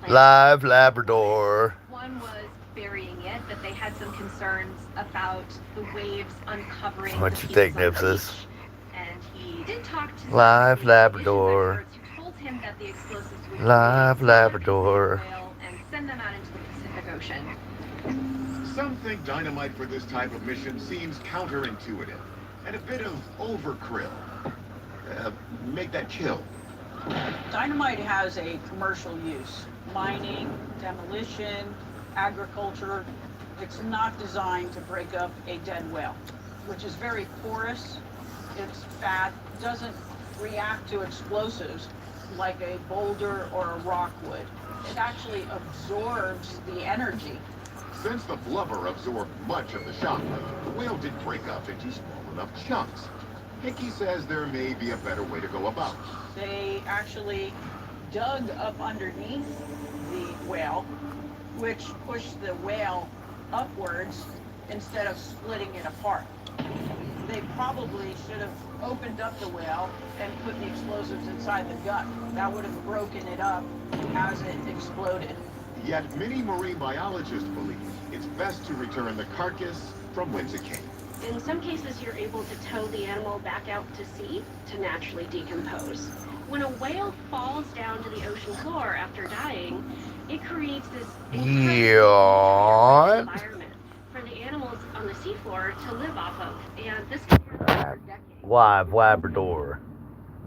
Live Labrador. One was burying it, but they had some concerns about the waves uncovering the What you pieces think, on the Nipsis? beach. And he did talk to some Live Marine munitions Labrador. experts who told him that the explosives would create Live smaller pieces of Labrador. whale and send them out into the Pacific Ocean. Some think dynamite for this type of mission seems counterintuitive and a bit of overkill. Uh, Make that kill. Dynamite has a commercial use: mining, demolition, agriculture. It's not designed to break up a dead whale, which is very porous. It's fat, doesn't react to explosives like a boulder or a rock would. It actually absorbs the energy. Since the blubber absorbed much of the shock, the whale did break up into small enough chunks. Hickey says there may be a better way to go about it. They actually dug up underneath the whale, which pushed the whale upwards instead of splitting it apart. They probably should have opened up the whale and put the explosives inside the gut. That would have broken it up as it exploded. Yet many marine biologists believe it's best to return the carcass from whence it came. In some cases, you're able to tow the animal back out to sea to naturally decompose. When a whale falls down to the ocean floor after dying, it creates this incredibly Yawn. environment for the animals on the seafloor to live off of, and this can happen for decades. Live Labrador.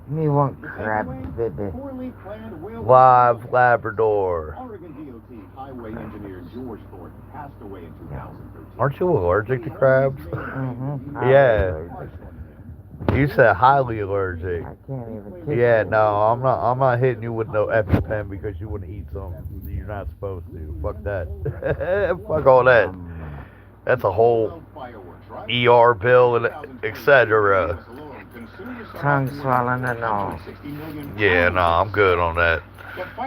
Me want crab, baby. Poorly planned whale Live Labrador. Oregon DOT Highway Engineer George Thornton passed away in 2013. Aren't you allergic to crabs? Mm-hmm. Yeah. You said highly allergic. I can't even kick Yeah, it. no, I'm not. I'm not hitting you with no EpiPen because you want to eat something you're not supposed to. Fuck that. Fuck all that. That's a whole ER bill and etc. Tongue swelling and all. Yeah, no, I'm good on that.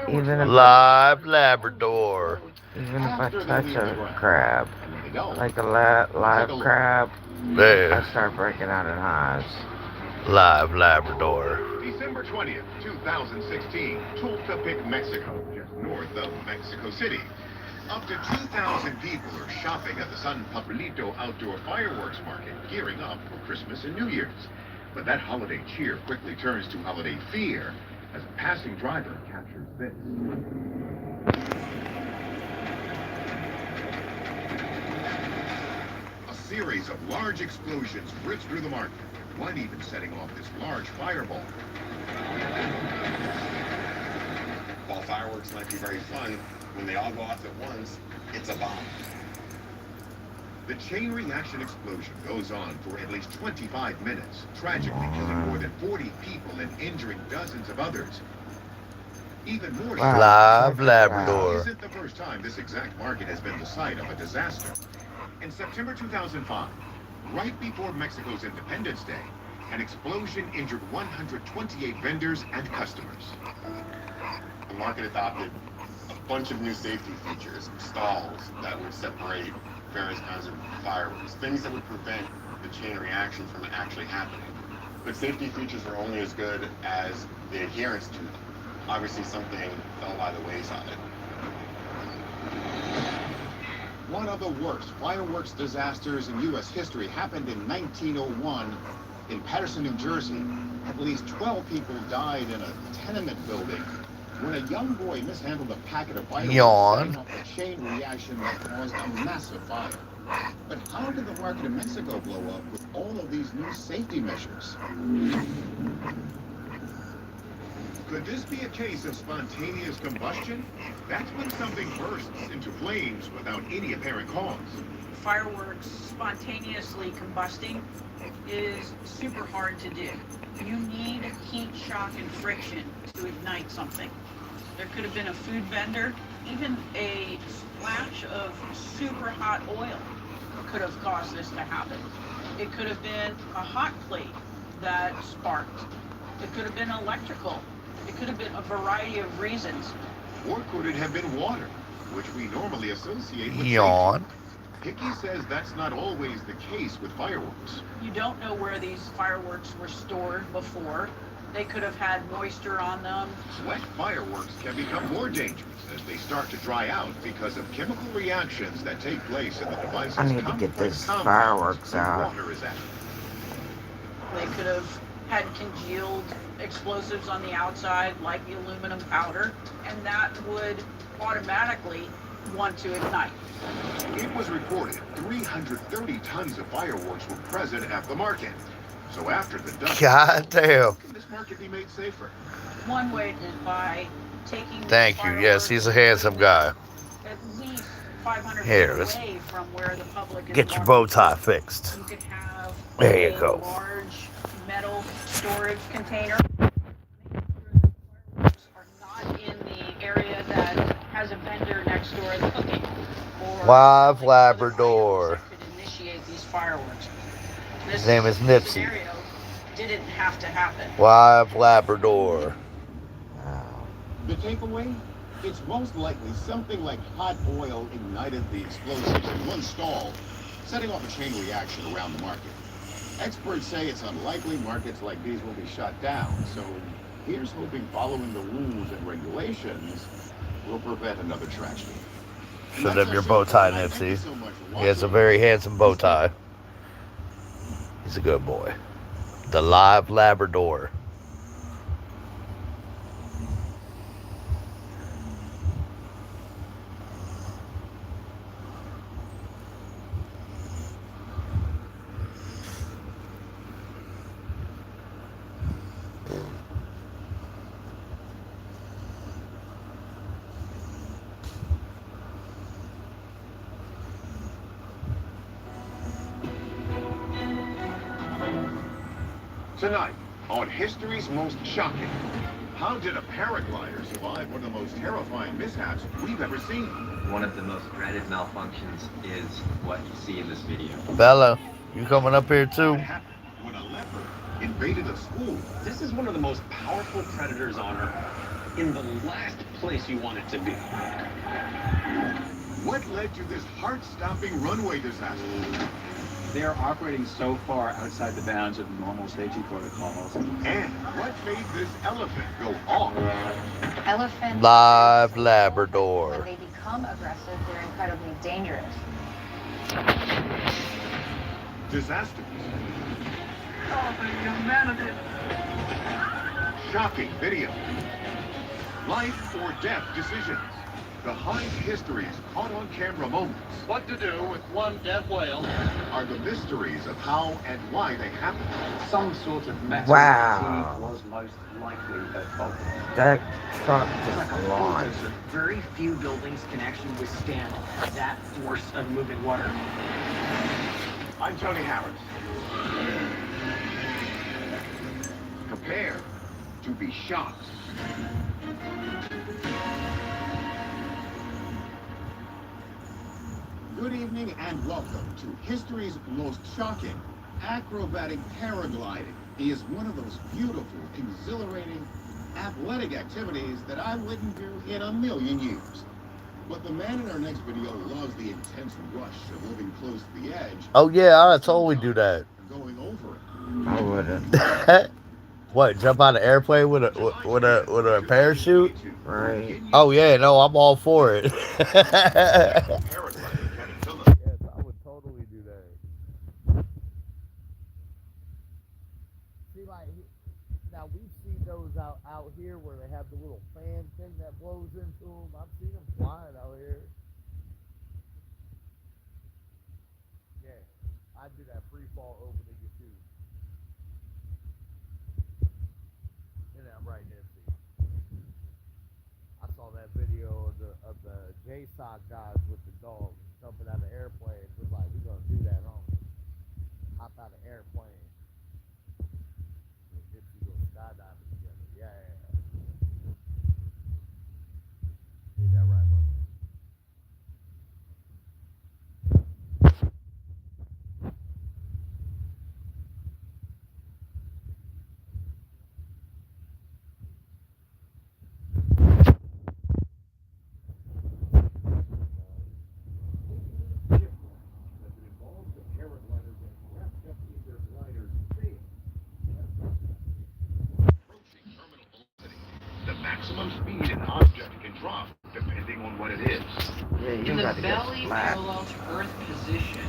Even if, Live Labrador. even if I touch a crab, like a live crab, I Yeah, start breaking out in hives. Live Labrador. December 20th, 2016, Tultepec, Mexico, just north of Mexico City. Up to 2,000 people are shopping at the San Papelito outdoor fireworks market, gearing up for Christmas and New Year's. But that holiday cheer quickly turns to holiday fear as a passing driver captures this. A series of large explosions ripped through the market, one even setting off this large fireball. While fireworks might be very fun, when they all go off at once, it's a bomb. The chain reaction explosion goes on for at least 25 minutes, tragically killing more than 40 people and injuring dozens of others. Even more shocking, Live this Labrador. isn't the first time this exact market has been the site of a disaster. In September 2005, right before Mexico's Independence Day, an explosion injured 128 vendors and customers. The market adopted a bunch of new safety features, stalls that would separate various kinds of fireworks, things that would prevent the chain reaction from actually happening. But safety features are only as good as the adherence to them. Obviously, something fell by the wayside. One of the worst fireworks disasters in U.S. history happened in 1901 in Paterson, New Jersey. At least 12 people died in a tenement building when a young boy mishandled a packet of fireworks, Yawn. setting off a chain reaction that caused a massive fire. But how did the market in Mexico blow up with all of these new safety measures? Could this be a case of spontaneous combustion? That's when something bursts into flames without any apparent cause. Fireworks spontaneously combusting is super hard to do. You need heat, shock, and friction to ignite something. There could have been a food vendor, even a splash of super hot oil could have caused this to happen. It could have been a hot plate that sparked. It could have been electrical. It could have been a variety of reasons. Or could it have been water, which we normally associate with Yawn. safety? Hickey says that's not always the case with fireworks. You don't know where these fireworks were stored before. They could have had moisture on them. Wet fireworks can become more dangerous as they start to dry out because of chemical reactions that take place in the device's I need to get complex this compounds fireworks when out. water is added. They could have had congealed explosives on the outside, like the aluminum powder, and that would automatically want to ignite. It was reported 330 tons of fireworks were present at the market. So after the dust, God damn. how can this market be made safer? One way is by taking Thank you. Yes, he's a handsome guy. at least 500 Here, feet let's away from where the public is get your walking bow tie through. fixed. You could have There you a go. large metal storage container. Make sure the fireworks are not in the area that has a vendor next door cooking. Or Live selling other Labrador. items that could initiate these fireworks. His name is Nipsey. Scenario didn't have to happen. Live Labrador. Wow. The takeaway? It's most likely something like hot oil ignited the explosives in one stall, setting off a chain reaction around the market. Experts say it's unlikely markets like these will be shut down, so here's hoping following the rules and regulations will prevent another tragedy. Should have your bow tie, Nipsey. He has a very handsome bow tie. He's a good boy. The Live Labrador. Tonight, on History's Most Shocking, how did a paraglider survive one of the most terrifying mishaps we've ever seen? One of the most dreaded malfunctions is what you see in this video. Bella, you coming up here too? What happened when a leopard invaded a school? This is one of the most powerful predators on Earth. In the last place you want it to be. What led to this heart-stopping runway disaster? They are operating so far outside the bounds of normal safety protocols. And what made this elephant go off? Elephants, Live when Labrador. they become aggressive, they're incredibly dangerous. Disasters. Oh, the humanity. Shocking video. Life or death decisions. Behind history's caught-on-camera moments What to do with one dead whale? are the mysteries of how and why they happened. Some sort of metal Wow. was most likely at fault. That truck It's like just a launched. bulldozer. Very few buildings can actually withstand that force of moving water. I'm Tony Harris. Prepare to be shocked. Good evening and welcome to History's Most Shocking. Acrobatic paragliding is one of those beautiful, exhilarating, athletic activities that I wouldn't do in a million years. But the man in our next video loves the intense rush of living close to the edge. Oh yeah, I totally do that. Going over it. I wouldn't. What? Jump out of an airplane with a parachute? Right. Oh yeah, no, I'm all for it. Paragliding can until the Yes, I would totally do that. See, like, now we've seen those out here where they have the little fan thing that blows into them. I've seen them flying out here. Yeah, I'd do that free fall opening your tube. And I'm right there, see. I saw that video of the JSOC guys with the dogs jumping out of airplanes. It was like, we're gonna do that, huh? Hop out of airplane. If you go skydiving together, yeah. Ain't that right, brother? what it is. Yeah, you In the got to get belly slapped. parallel to Earth position,